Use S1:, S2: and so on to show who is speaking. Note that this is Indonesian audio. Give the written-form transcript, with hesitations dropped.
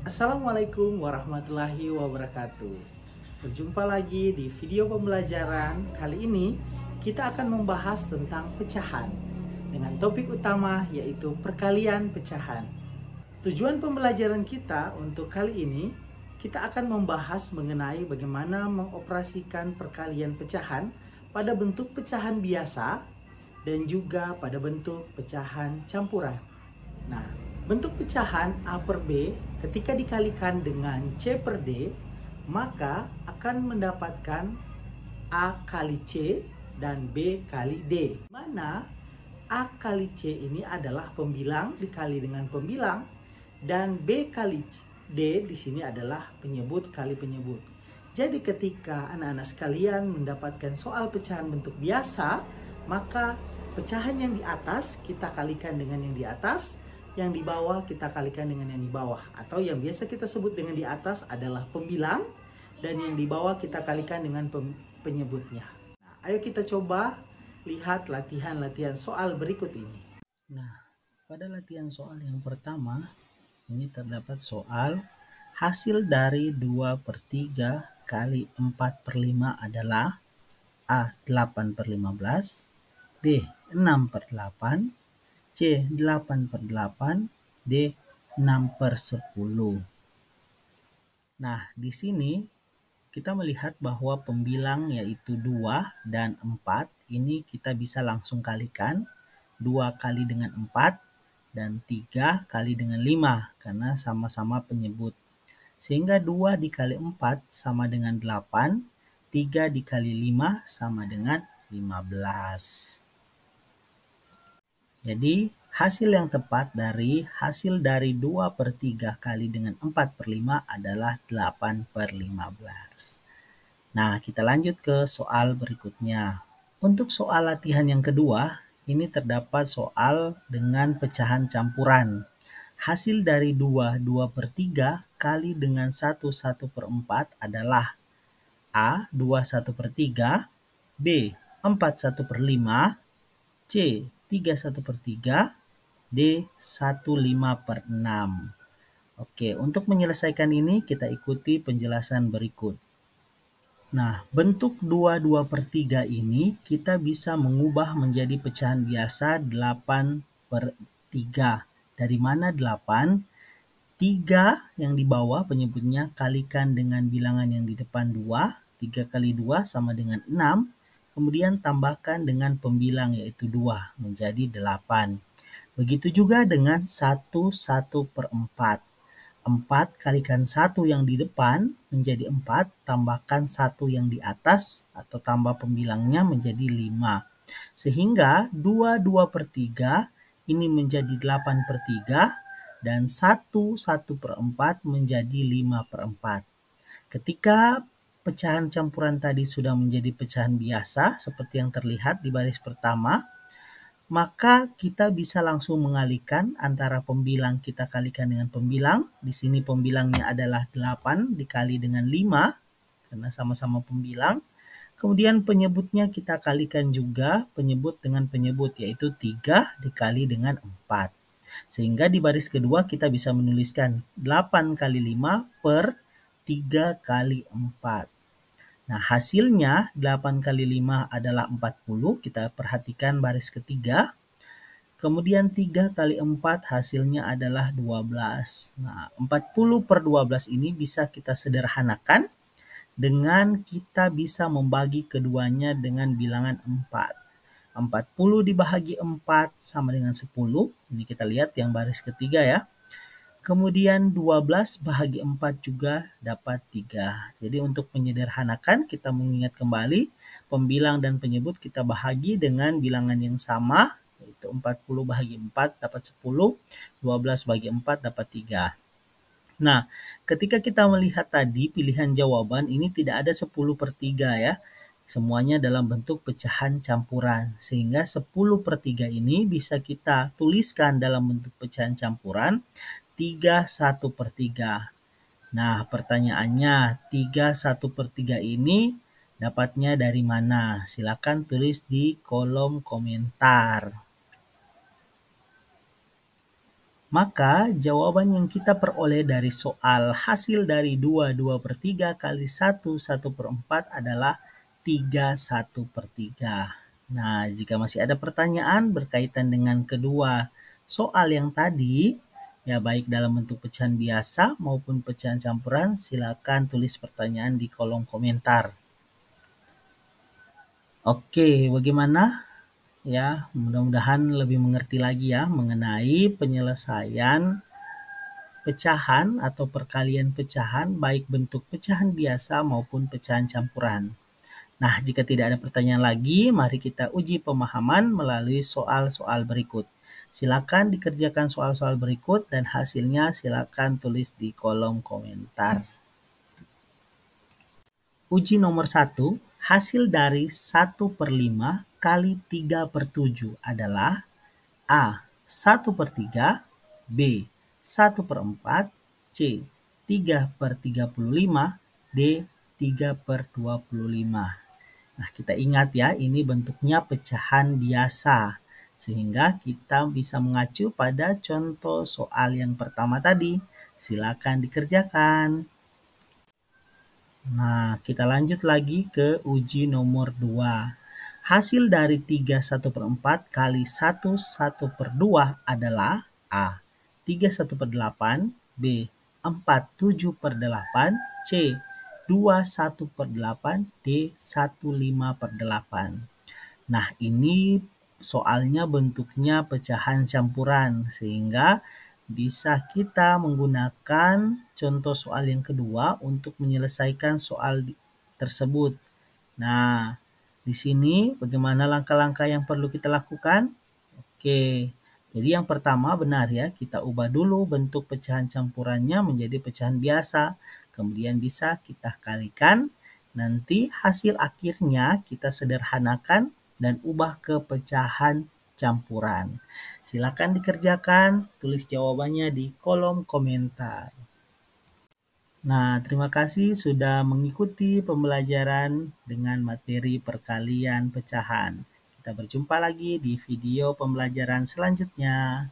S1: Assalamualaikum warahmatullahi wabarakatuh. Berjumpa lagi di video pembelajaran. Kali ini kita akan membahas tentang pecahan dengan topik utama yaitu perkalian pecahan. Tujuan pembelajaran kita untuk kali ini, kita akan membahas mengenai bagaimana mengoperasikan perkalian pecahan pada bentuk pecahan biasa dan juga pada bentuk pecahan campuran. Nah, bentuk pecahan A per B ketika dikalikan dengan C per D, maka akan mendapatkan A kali C dan B kali D. Mana A kali C ini adalah pembilang dikali dengan pembilang dan B kali D di sini adalah penyebut kali penyebut. Jadi ketika anak-anak sekalian mendapatkan soal pecahan bentuk biasa, maka pecahan yang di atas kita kalikan dengan yang di atas, yang di bawah kita kalikan dengan yang di bawah. Atau yang biasa kita sebut dengan di atas adalah pembilang, dan yang di bawah kita kalikan dengan penyebutnya. Nah, ayo kita coba lihat latihan-latihan soal berikut ini. Nah, pada latihan soal yang pertama, ini terdapat soal hasil dari 2/3 kali 4/5 adalah A 8/15, B 6/8, C 8/8, D 6/10. Nah, di sini kita melihat bahwa pembilang yaitu 2 dan 4 ini kita bisa langsung kalikan. 2 kali dengan 4 dan 3 kali dengan 5 karena sama-sama penyebut. Sehingga 2 dikali 4 sama dengan 8, 3 dikali 5 sama dengan 15. Jadi hasil yang tepat dari hasil dari 2/3 kali dengan 4/5 adalah 8/15. Nah, kita lanjut ke soal berikutnya. Untuk soal latihan yang kedua, ini terdapat soal dengan pecahan campuran. Hasil dari 2/3 kali dengan 1/4 adalah A 2/1/3, B 4/1/5, C 3/1/3, D 1/5/6. Oke, untuk menyelesaikan ini kita ikuti penjelasan berikut. Nah, bentuk 2/3 ini kita bisa mengubah menjadi pecahan biasa 8/3. Dari mana 8? 3 yang di bawah penyebutnya kalikan dengan bilangan yang di depan 2. 3 kali 2 sama dengan 6. Kemudian tambahkan dengan pembilang yaitu 2 menjadi 8. Begitu juga dengan 1/1/4. 4 kalikan 1 yang di depan menjadi 4, tambahkan 1 yang di atas atau tambah pembilangnya menjadi 5. Sehingga 2/3 ini menjadi 8/3 dan 1/1/4 menjadi 5/4. Ketika pecahan campuran tadi sudah menjadi pecahan biasa seperti yang terlihat di baris pertama, maka kita bisa langsung mengalihkan antara pembilang kita kalikan dengan pembilang. Di sini pembilangnya adalah 8 dikali dengan 5 karena sama-sama pembilang. Kemudian penyebutnya kita kalikan juga penyebut dengan penyebut yaitu 3 dikali dengan 4. Sehingga di baris kedua kita bisa menuliskan 8 kali 5 per 3 kali 4. Nah, hasilnya 8 kali 5 adalah 40. Kita perhatikan baris ketiga. Kemudian 3 kali 4 hasilnya adalah 12. Nah, 40/12 ini bisa kita sederhanakan dengan kita bisa membagi keduanya dengan bilangan 4. 40 dibagi 4 sama dengan 10. Ini kita lihat yang baris ketiga ya. Kemudian 12 bahagi 4 juga dapat 3. Jadi untuk menyederhanakan kita mengingat kembali pembilang dan penyebut kita bahagi dengan bilangan yang sama yaitu 40 bahagi 4 dapat 10, 12 bahagi 4 dapat 3. Nah, ketika kita melihat tadi pilihan jawaban ini tidak ada 10/3 ya. Semuanya dalam bentuk pecahan campuran. Sehingga 10/3 ini bisa kita tuliskan dalam bentuk pecahan campuran 3/1/3. Nah, pertanyaannya 3/1/3 ini dapatnya dari mana? Silakan tulis di kolom komentar. Maka jawaban yang kita peroleh dari soal hasil dari 2/3 kali 1/4 adalah 3/1/3. Nah, jika masih ada pertanyaan berkaitan dengan kedua soal yang tadi, ya baik dalam bentuk pecahan biasa maupun pecahan campuran, silakan tulis pertanyaan di kolom komentar. Oke, bagaimana? Ya, mudah-mudahan lebih mengerti lagi ya mengenai penyelesaian pecahan atau perkalian pecahan baik bentuk pecahan biasa maupun pecahan campuran. Nah, jika tidak ada pertanyaan lagi, mari kita uji pemahaman melalui soal-soal berikut. Silakan dikerjakan soal-soal berikut dan hasilnya silakan tulis di kolom komentar. Uji nomor 1, hasil dari 1/5 kali 3/7 adalah A. 1/3, B. 1/4, C. 3/35, D. 3/25. Nah, kita ingat ya, ini bentuknya pecahan biasa. Sehingga kita bisa mengacu pada contoh soal yang pertama tadi. Silakan dikerjakan. Nah, kita lanjut lagi ke uji nomor 2. Hasil dari 3/1/4 kali 1/1/2 adalah A. 3/1/8, B. 4/7/8, C. 2/1/8, D. 1/5/8. Nah, ini soalnya bentuknya pecahan campuran, sehingga bisa kita menggunakan contoh soal yang kedua untuk menyelesaikan soal tersebut. Nah, di sini bagaimana langkah-langkah yang perlu kita lakukan? Oke, jadi yang pertama benar ya, kita ubah dulu bentuk pecahan campurannya menjadi pecahan biasa. Kemudian bisa kita kalikan, nanti hasil akhirnya kita sederhanakan dan ubah ke pecahan campuran. Silakan dikerjakan, tulis jawabannya di kolom komentar. Nah, terima kasih sudah mengikuti pembelajaran dengan materi perkalian pecahan. Kita berjumpa lagi di video pembelajaran selanjutnya.